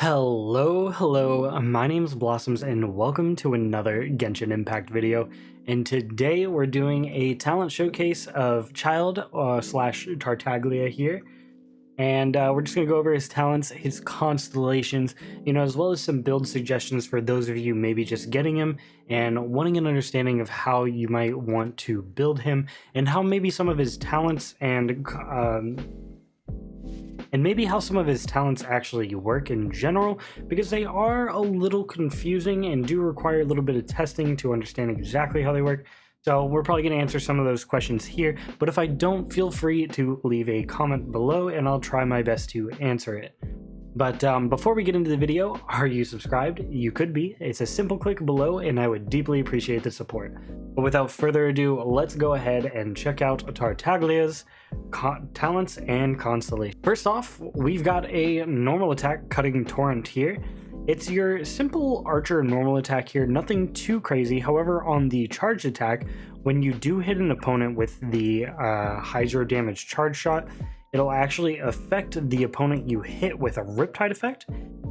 Hello, my name is Blossoms and welcome to another Genshin Impact video. And today we're doing a talent showcase of Childe slash Tartaglia here. And we're just going to go over his talents, his constellations, as well as some build suggestions for those of you maybe just getting him and wanting an understanding of how you might want to build him and how maybe some of his talents and maybe how some of his talents actually work in general, because they are a little confusing and do require a little bit of testing to understand exactly how they work. So we're probably going to answer some of those questions here, but if I don't, feel free to leave a comment below and I'll try my best to answer it. But before we get into the video, are you subscribed? You could be. It's a simple click below and I would deeply appreciate the support. But without further ado, let's go ahead and check out Tartaglia's talents and constellation. First off, we've got a normal attack cutting torrent here. It's your simple archer normal attack here, nothing too crazy. However, on the charge attack, when you do hit an opponent with the hydro damage charge shot, it'll actually affect the opponent you hit with a riptide effect,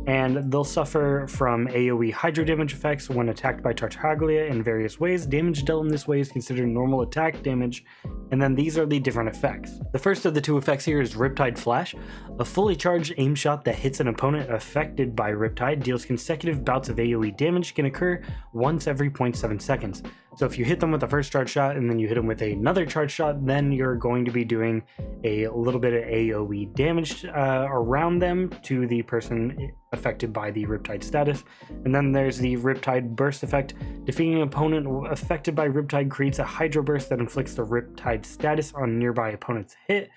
and they'll suffer from AoE hydro damage effects when attacked by Tartaglia in various ways. Damage dealt in this way is considered normal attack damage, and then these are the different effects. The first of the two effects here is Riptide Flash. A fully charged aim shot that hits an opponent affected by Riptide deals consecutive bouts of AoE damage, can occur once every 0.7 seconds. So if you hit them with the first charge shot and then you hit them with another charge shot, then you're going to be doing a little bit of AoE damage around them to the person affected by the Riptide status. And then there's the Riptide Burst effect. Defeating an opponent affected by Riptide creates a Hydro Burst that inflicts the Riptide status on nearby opponent's hit.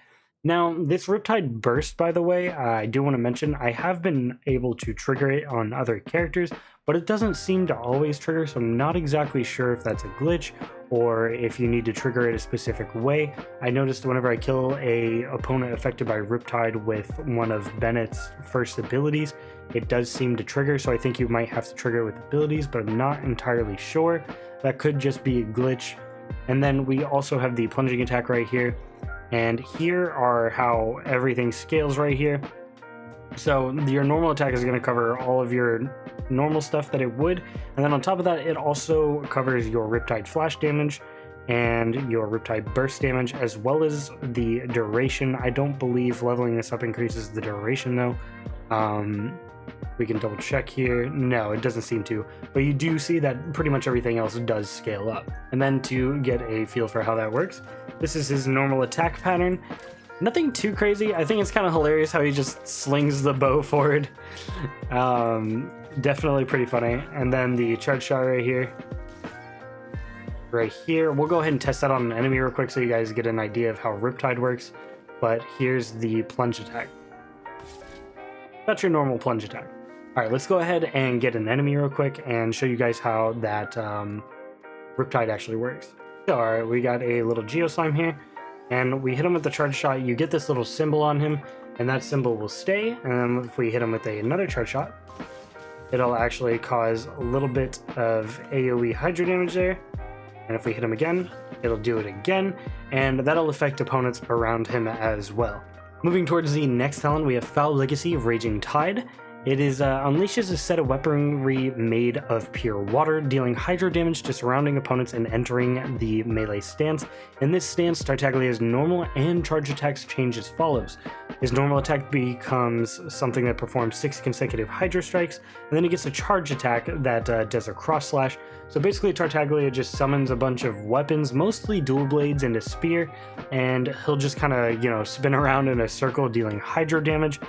Now, this Riptide Burst, by the way, I do want to mention, I have been able to trigger it on other characters, but it doesn't seem to always trigger, so I'm not exactly sure if that's a glitch or if you need to trigger it a specific way. I noticed whenever I kill a opponent affected by Riptide with one of Bennett's first abilities, it does seem to trigger, so I think you might have to trigger it with abilities, but I'm not entirely sure. That could just be a glitch. And then we also have the plunging attack right here. And here are how everything scales right here. So your normal attack is going to cover all of your normal stuff that it would. And then on top of that, it also covers your Riptide Flash damage and your Riptide Burst damage, as well as the duration. I don't believe leveling this up increases the duration though. We can double check here. No, it doesn't seem to, but you do see that pretty much everything else does scale up. And then to get a feel for how that works, this is his normal attack pattern. Nothing too crazy. I think it's kind of hilarious how he just slings the bow forward. Definitely pretty funny. And then the charge shot right here. Right here. We'll go ahead and test that on an enemy real quick so you guys get an idea of how Riptide works. But here's the plunge attack. That's your normal plunge attack. Alright, let's go ahead and get an enemy real quick and show you guys how that Riptide actually works. So, alright, we got a little Geoslime here, and we hit him with the charge shot. You get this little symbol on him, and that symbol will stay. And then if we hit him with another charge shot, it'll actually cause a little bit of AoE hydro damage there. And if we hit him again, it'll do it again, and that'll affect opponents around him as well. Moving towards the next talent, we have Foul Legacy of Raging Tide. It is unleashes a set of weaponry made of pure water, dealing hydro damage to surrounding opponents and entering the melee stance. In this stance, Tartaglia's normal and charge attacks change as follows. His normal attack becomes something that performs 6 consecutive hydro strikes, and then he gets a charge attack that does a cross slash. So basically Tartaglia just summons a bunch of weapons, mostly dual blades and a spear, and he'll just kind of, spin around in a circle dealing hydro damage.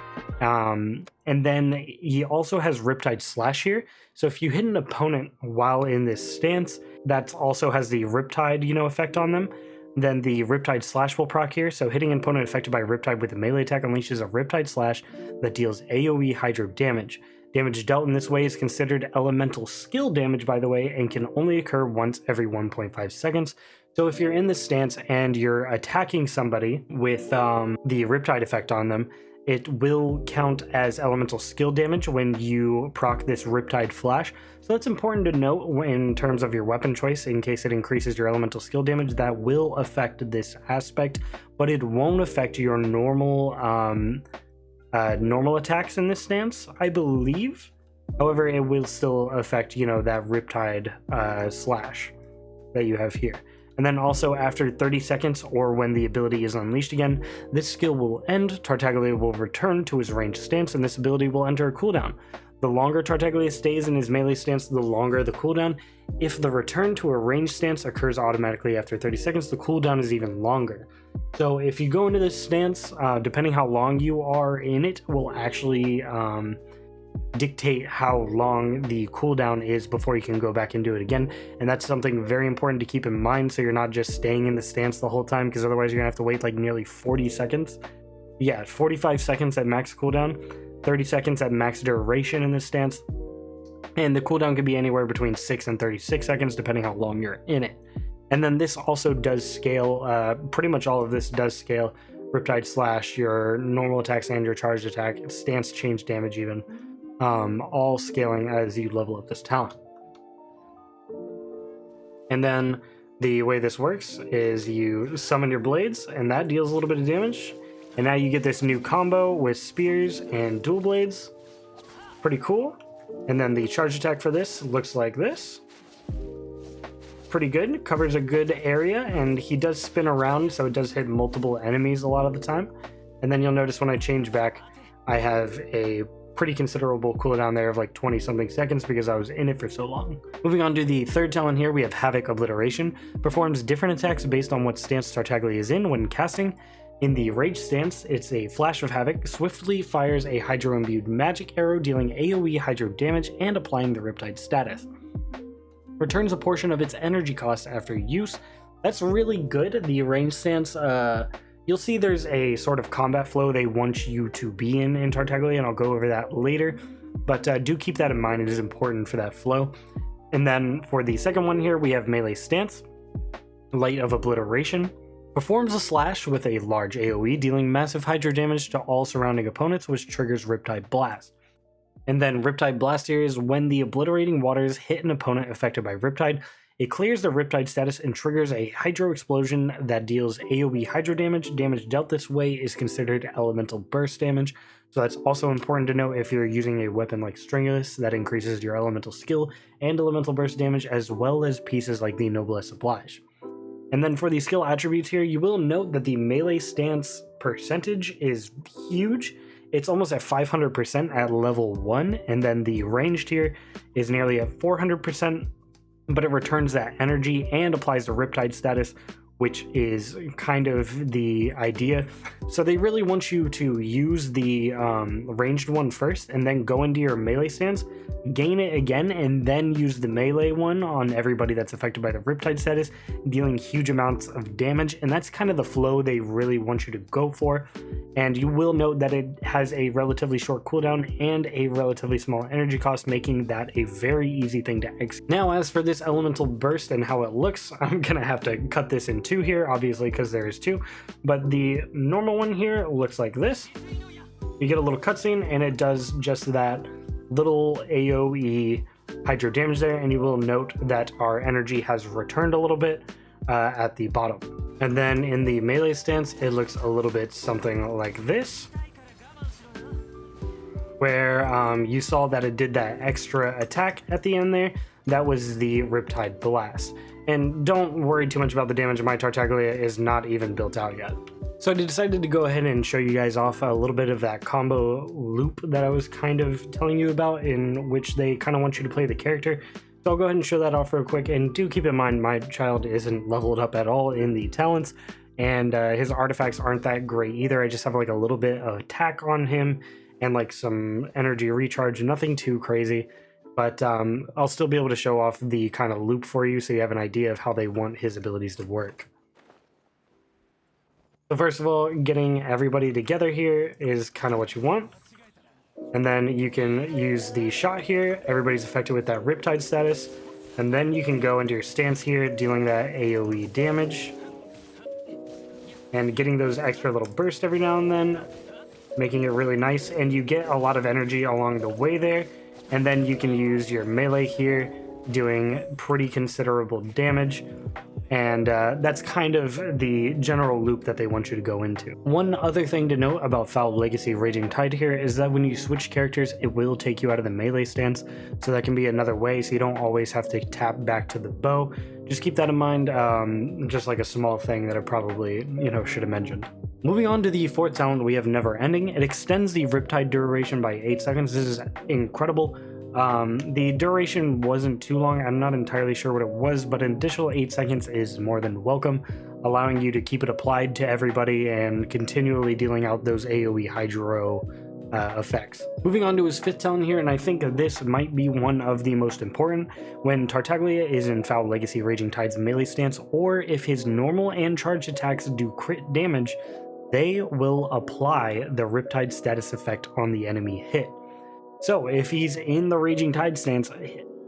And then he also has Riptide Slash here. So if you hit an opponent while in this stance, that also has the Riptide, effect on them, then the Riptide Slash will proc here. So hitting an opponent affected by Riptide with a melee attack unleashes a Riptide Slash that deals AoE hydro damage. Damage dealt in this way is considered elemental skill damage, by the way, and can only occur once every 1.5 seconds. So if you're in this stance and you're attacking somebody with the Riptide effect on them, it will count as elemental skill damage when you proc this Riptide Flash. So that's important to note in terms of your weapon choice. In case it increases your elemental skill damage, that will affect this aspect, but it won't affect your normal normal attacks in this stance, I believe. However, it will still affect, you know, that riptide slash that you have here. And then also after 30 seconds or when the ability is unleashed again, this skill will end, Tartaglia will return to his ranged stance, and this ability will enter a cooldown. The longer Tartaglia stays in his melee stance, the longer the cooldown. If the return to a ranged stance occurs automatically after 30 seconds, the cooldown is even longer. So if you go into this stance, depending how long you are in it, will actually dictate how long the cooldown is before you can go back and do it again. And that's something very important to keep in mind, so you're not just staying in the stance the whole time, because otherwise you're gonna have to wait like nearly 40 seconds. Yeah, 45 seconds at max cooldown, 30 seconds at max duration in this stance, and the cooldown can be anywhere between 6 and 36 seconds depending how long you're in it. And then this also does scale, pretty much all of this does scale Riptide Slash, your normal attacks and your charged attack, stance change damage even, all scaling as you level up this talent. And then the way this works is you summon your blades, and that deals a little bit of damage. And now you get this new combo with spears and dual blades. Pretty cool. And then the charge attack for this looks like this. Pretty good. Covers a good area, and he does spin around, so it does hit multiple enemies a lot of the time. And then you'll notice when I change back, I have a pretty considerable cooldown there of like 20 something seconds because I was in it for so long. Moving on to the third talent here, we have Havoc Obliteration. Performs different attacks based on what stance Tartaglia is in when casting. In the Rage stance, it's a Flash of Havoc, swiftly fires a Hydro-imbued magic arrow, dealing AoE Hydro damage and applying the Riptide status. Returns a portion of its energy cost after use. That's really good. The range stance, you'll see there's a sort of combat flow they want you to be in Tartaglia, and I'll go over that later, but do keep that in mind. It is important for that flow. And then for the second one here, we have Melee stance, Light of Obliteration. Performs a slash with a large AoE, dealing massive Hydro damage to all surrounding opponents, which triggers Riptide Blast. And then Riptide Blast here is when the obliterating waters hit an opponent affected by Riptide, it clears the Riptide status and triggers a Hydro explosion that deals AoE Hydro damage. Damage dealt this way is considered elemental burst damage, so that's also important to note if you're using a weapon like Stringulus that increases your elemental skill and elemental burst damage, as well as pieces like the Noblesse Oblige. And then for the skill attributes here, you will note that the melee stance percentage is huge. It's almost at 500% at level 1, and then the ranged here is nearly at 400%, but it returns that energy and applies the Riptide status, which is kind of the idea. So they really want you to use the ranged one first and then go into your melee stance, gain it again, and then use the melee one on everybody that's affected by the Riptide status, dealing huge amounts of damage. And that's kind of the flow they really want you to go for. And you will note that it has a relatively short cooldown and a relatively small energy cost, making that a very easy thing to execute. Now, as for this elemental burst and how it looks, I'm gonna have to cut this in two here, obviously, because there is two. But the normal one here looks like this. You get a little cutscene, and it does just that little AoE Hydro damage there, and you will note that our energy has returned a little bit at the bottom. And then in the melee stance, it looks a little bit something like this, where you saw that it did that extra attack at the end there. That was the Riptide Blast. And don't worry too much about the damage. My Tartaglia is not even built out yet. So I decided to go ahead and show you guys off a little bit of that combo loop that I was kind of telling you about, in which they kind of want you to play the character. So I'll go ahead and show that off real quick, and do keep in mind my child isn't leveled up at all in the talents, and his artifacts aren't that great either. I just have like a little bit of attack on him and like some energy recharge, nothing too crazy, but I'll still be able to show off the kind of loop for you so you have an idea of how they want his abilities to work. So first of all, getting everybody together here is kind of what you want. And then you can use the shot here. Everybody's affected with that Riptide status. And then you can go into your stance here, dealing that AoE damage. And getting those extra little bursts every now and then, making it really nice. And you get a lot of energy along the way there. And then you can use your melee here, doing pretty considerable damage. And that's kind of the general loop that they want you to go into. One other thing to note about Foul Legacy Raging Tide here is that when you switch characters, it will take you out of the melee stance, so that can be another way, so you don't always have to tap back to the bow. Just keep that in mind, just like a small thing that I probably, should have mentioned. Moving on to the fourth talent, we have Never Ending. It extends the Riptide duration by 8 seconds. This is incredible. The duration wasn't too long. I'm not entirely sure what it was, but an additional 8 seconds is more than welcome, allowing you to keep it applied to everybody and continually dealing out those AoE hydro effects. Moving on to his fifth talent here, and I think this might be one of the most important. When Tartaglia is in Foul Legacy Raging Tide's melee stance, or if his normal and charged attacks do crit damage, they will apply the Riptide status effect on the enemy hit. So if he's in the Raging Tide stance,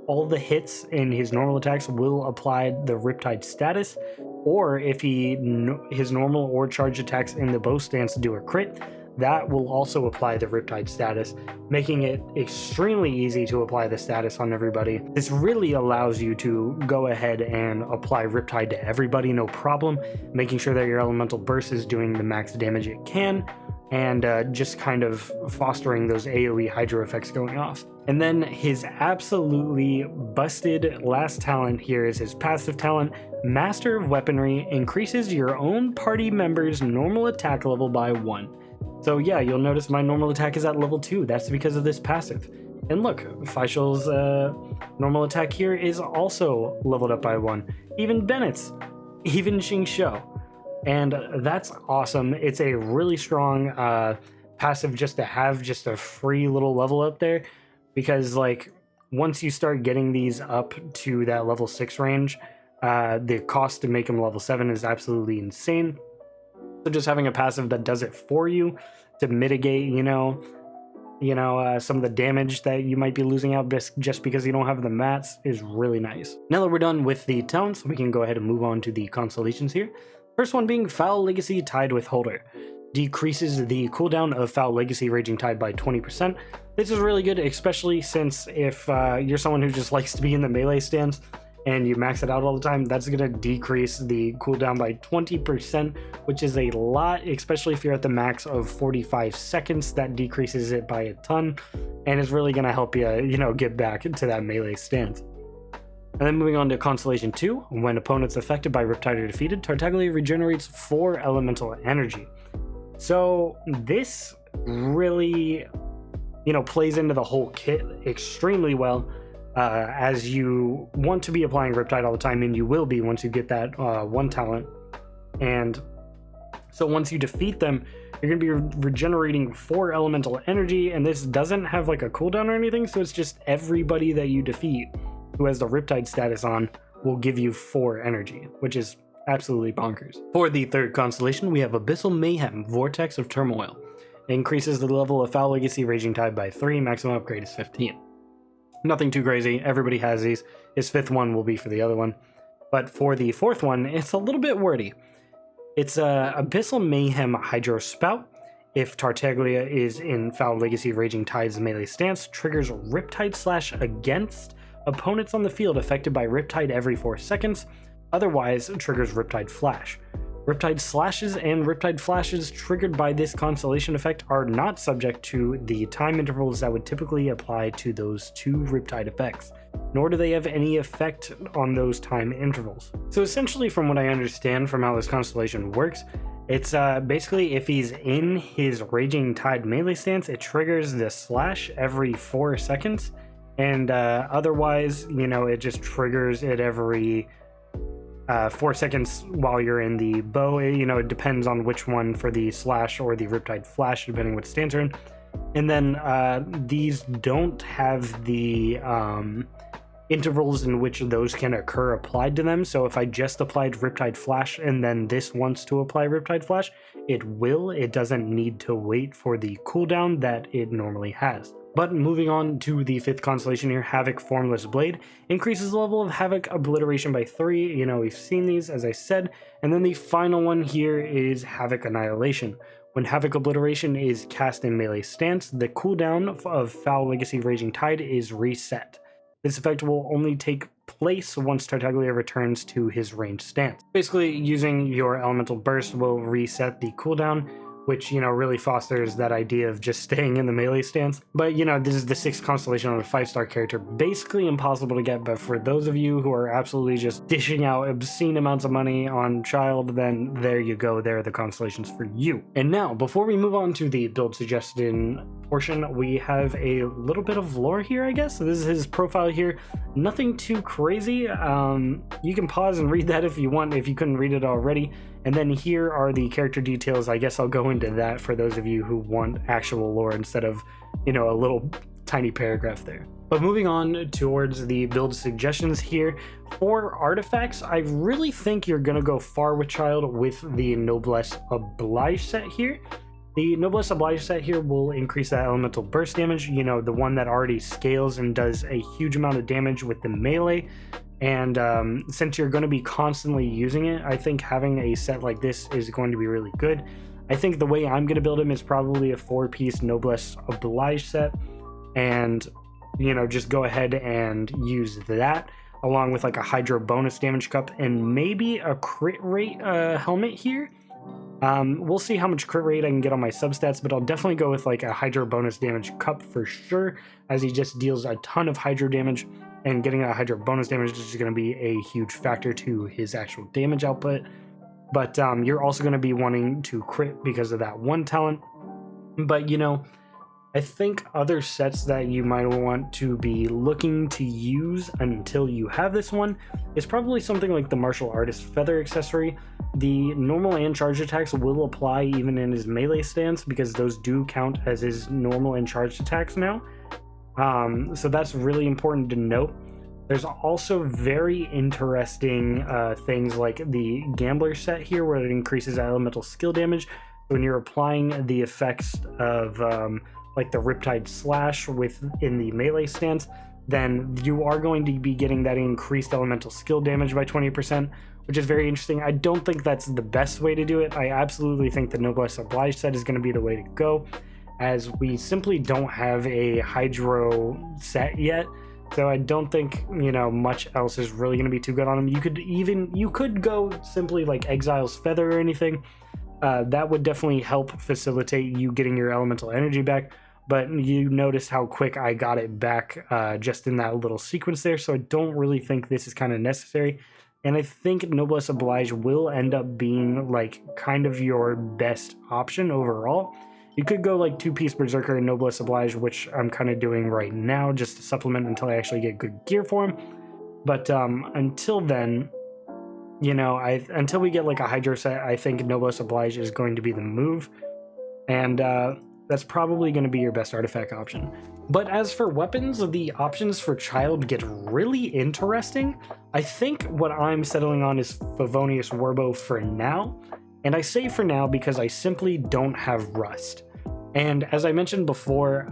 all the hits in his normal attacks will apply the Riptide status, or if his normal or charged attacks in the bow stance do a crit, that will also apply the Riptide status, making it extremely easy to apply the status on everybody. This really allows you to go ahead and apply Riptide to everybody, no problem, making sure that your elemental burst is doing the max damage it can, and just kind of fostering those AoE hydro effects going off. And then his absolutely busted last talent here is his passive talent. Master of Weaponry increases your own party member's normal attack level by 1. So yeah, you'll notice my normal attack is at level 2. That's because of this passive. And look, Faishal's normal attack here is also leveled up by 1. Even Bennett's, even Xingqiu. And that's awesome. It's a really strong passive just to have, just a free little level up there, because like once you start getting these up to that level 6 range, the cost to make them level 7 is absolutely insane. So just having a passive that does it for you to mitigate, some of the damage that you might be losing out just because you don't have the mats is really nice. Now that we're done with the talents, we can go ahead and move on to the constellations here. First one being Foul Legacy Tide Withholder. Decreases the cooldown of Foul Legacy Raging Tide by 20%. This is really good, especially since if you're someone who just likes to be in the melee stance and you max it out all the time, that's going to decrease the cooldown by 20%, which is a lot, especially if you're at the max of 45 seconds. That decreases it by a ton, and it's really going to help you, get back into that melee stance. And then moving on to Constellation 2, when opponents affected by Riptide are defeated, Tartaglia regenerates 4 elemental energy. So this really, plays into the whole kit extremely well, as you want to be applying Riptide all the time, and you will be once you get that one talent. And so once you defeat them, you're going to be regenerating 4 elemental energy, and this doesn't have like a cooldown or anything, so it's just everybody that you defeat who has the Riptide status on will give you 4 energy, which is absolutely bonkers. For the third constellation, we have Abyssal Mayhem, Vortex of Turmoil. It increases the level of Foul Legacy Raging Tide by 3, maximum upgrade is 15. Nothing too crazy, everybody has these. His 5th one will be for the other one. But for the 4th one, it's a little bit wordy. It's Abyssal Mayhem Hydro Spout. If Tartaglia is in Foul Legacy Raging Tide's melee stance, triggers Riptide Slash against opponents on the field affected by Riptide every 4 seconds. Otherwise, triggers Riptide Flash. Riptide Slashes and Riptide Flashes triggered by this constellation effect are not subject to the time intervals that would typically apply to those 2 Riptide effects, nor do they have any effect on those time intervals. So essentially, from what I understand from how this constellation works, it's basically if he's in his Raging Tide melee stance, it triggers the slash every 4 seconds, and otherwise, it just triggers it every 4 seconds while you're in the bow. It depends on which one for the slash or the Riptide Flash, depending what stance you're in. And then these don't have the intervals in which those can occur applied to them. So if I just applied Riptide Flash and then this wants to apply Riptide Flash, it will. It doesn't need to wait for the cooldown that it normally has. But moving on to the 5th constellation here, Havoc Formless Blade increases the level of Havoc Obliteration by 3. We've seen these, as I said. And then the final one here is Havoc Annihilation. When Havoc Obliteration is cast in melee stance, the cooldown of Foul Legacy Raging Tide is reset. This effect will only take place once Tartaglia returns to his ranged stance. Basically, using your elemental burst will reset the cooldown, which, really fosters that idea of just staying in the melee stance. But, this is the 6th constellation on a 5-star character. Basically impossible to get, but for those of you who are absolutely just dishing out obscene amounts of money on Childe, then there you go. There are the constellations for you. And now, before we move on to the build suggestion portion, we have a little bit of lore here, I guess. So this is his profile here. Nothing too crazy. You can pause and read that if you want, if you couldn't read it already. And then here are the character details. I guess I'll go into that for those of you who want actual lore instead of, a little tiny paragraph there. But moving on towards the build suggestions here, for artifacts, I really think you're going to go far with Childe with the Noblesse Oblige set here. The Noblesse Oblige set here will increase that elemental burst damage, the one that already scales and does a huge amount of damage with the melee. And since you're going to be constantly using it, I think having a set like this is going to be really good. I think the way I'm going to build him is probably a 4-piece Noblesse Oblige set. And, just go ahead and use that along with like a Hydro bonus damage cup and maybe a crit rate helmet here. We'll see how much crit rate I can get on my substats, but I'll definitely go with like a Hydro bonus damage cup for sure, as he just deals a ton of Hydro damage. And getting a Hydro bonus damage is just going to be a huge factor to his actual damage output. But you're also going to be wanting to crit because of that one talent. But, I think other sets that you might want to be looking to use until you have this one is probably something like the Martial Artist Feather accessory. The normal and charged attacks will apply even in his melee stance because those do count as his normal and charged attacks now. So that's really important to note. There's also very interesting things like the Gambler set here, where it increases elemental skill damage. When you're applying the effects of like the Riptide Slash within the melee stance, then you are going to be getting that increased elemental skill damage by 20%, which is very interesting. I don't think that's the best way to do it. I absolutely think the Noblesse Oblige set is going to be the way to go, as we simply don't have a Hydro set yet. So I don't think, much else is really going to be too good on him. You could go simply like Exile's Feather or anything. That would definitely help facilitate you getting your elemental energy back. But you notice how quick I got it back just in that little sequence there. So I don't really think this is kind of necessary. And I think Noblesse Oblige will end up being like kind of your best option overall. You could go like 2-piece Berserker and Noblesse Oblige, which I'm kind of doing right now just to supplement until I actually get good gear for him. But until then, until we get like a Hydro set, I think Noblesse Oblige is going to be the move. And that's probably going to be your best artifact option. But as for weapons, the options for Childe get really interesting. I think what I'm settling on is Favonius Warbow for now. And I say for now because I simply don't have Rust. And as I mentioned before,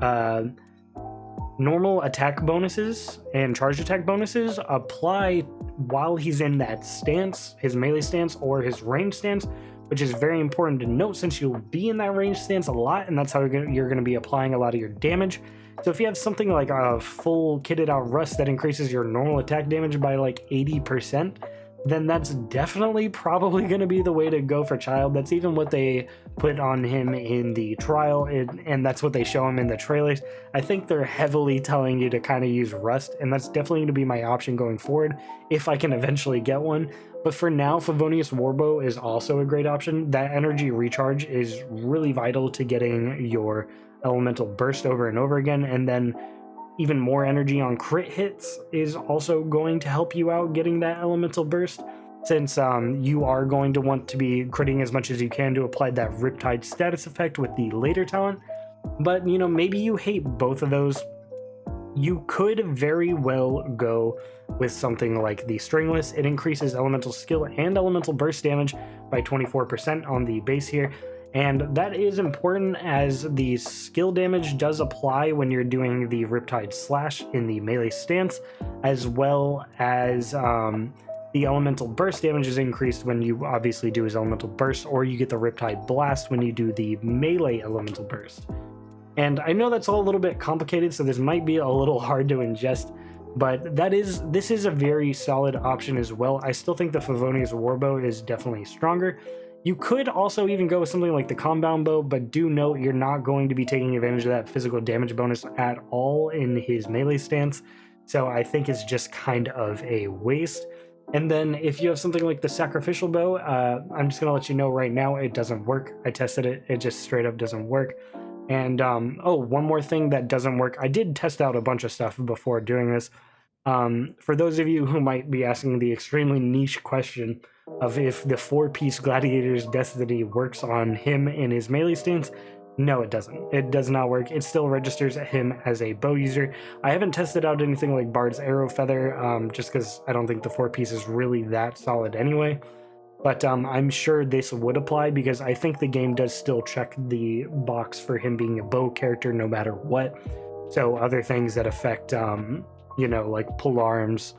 normal attack bonuses and charged attack bonuses apply while he's in that stance, his melee stance or his range stance, which is very important to note since you'll be in that range stance a lot, and that's how you're going to be applying a lot of your damage. So if you have something like a full kitted out Rust that increases your normal attack damage by like 80%, then that's definitely probably going to be the way to go for Childe. That's even what they put on him in the trial, and that's what they show him in the trailers. I think they're heavily telling you to kind of use Rust, and that's definitely going to be my option going forward if I can eventually get one. But for now, Favonius Warbow is also a great option. That energy recharge is really vital to getting your elemental burst over and over again, and then even more energy on crit hits is also going to help you out getting that elemental burst, since you are going to want to be critting as much as you can to apply that Riptide status effect with the later talent. But maybe you hate both of those. You could very well go with something like the Stringless. It increases elemental skill and elemental burst damage by 24% on the base here. And that is important as the skill damage does apply when you're doing the Riptide Slash in the melee stance, as well as the elemental burst damage is increased when you obviously do his elemental burst, or you get the Riptide Blast when you do the melee elemental burst. And I know that's all a little bit complicated, so this might be a little hard to ingest, But this is a very solid option as well. I still think the Favonius Warbow is definitely stronger. You could also even go with something like the Compound Bow, but do note you're not going to be taking advantage of that physical damage bonus at all in his melee stance, so I think it's just kind of a waste. And then if you have something like the Sacrificial Bow, I'm just going to let you know right now it doesn't work. I tested it, it just straight up doesn't work. And oh, one more thing that doesn't work. I did test out a bunch of stuff before doing this. For those of you who might be asking the extremely niche question of if the 4-piece Gladiator's Destiny works on him in his melee stance, no, it doesn't. It does not work. It still registers him as a bow user. I haven't tested out anything like Bard's Arrow Feather, just because I don't think the 4-piece is really that solid anyway. But I'm sure this would apply because I think the game does still check the box for him being a bow character no matter what. So other things that affect, you know, like polearms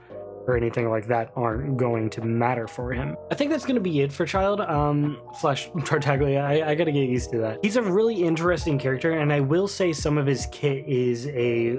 or anything like that aren't going to matter for him. I think that's going to be it for Childe, slash Tartaglia. I gotta get used to that. He's a really interesting character, and I will say some of his kit is a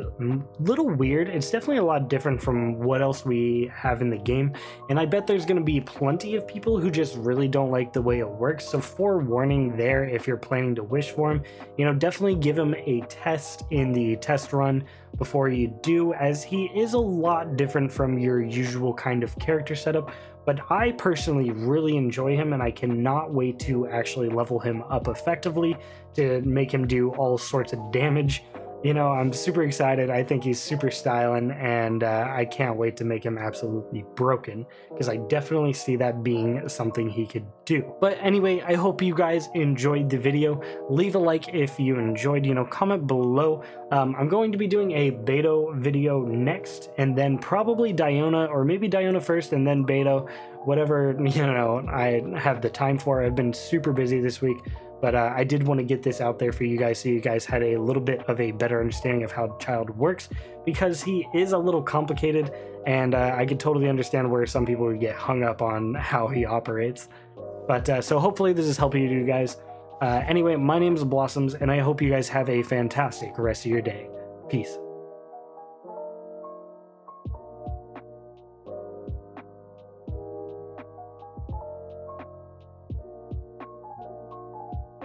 little weird. It's definitely a lot different from what else we have in the game, and I bet there's going to be plenty of people who just really don't like the way it works. So forewarning there, if you're planning to wish for him, you know, definitely give him a test in the test run before you do, as he is a lot different from your usual kind of character setup. But I personally really enjoy him, and I cannot wait to actually level him up effectively to make him do all sorts of damage. You know, I'm super excited. I think he's super styling, and I can't wait to make him absolutely broken, because I definitely see that being something he could do. But anyway, I hope you guys enjoyed the video. Leave a like if you enjoyed, you know, comment below. I'm going to be doing a Beto video next, and then probably Diona, or maybe Diona first and then Beto, whatever, you know, I have the time for. I've been super busy this week. But I did want to get this out there for you guys so you guys had a little bit of a better understanding of how Childe works, because he is a little complicated, and I could totally understand where some people would get hung up on how he operates. But so hopefully this is helping you guys. Anyway, my name is Blossoms, and I hope you guys have a fantastic rest of your day. Peace.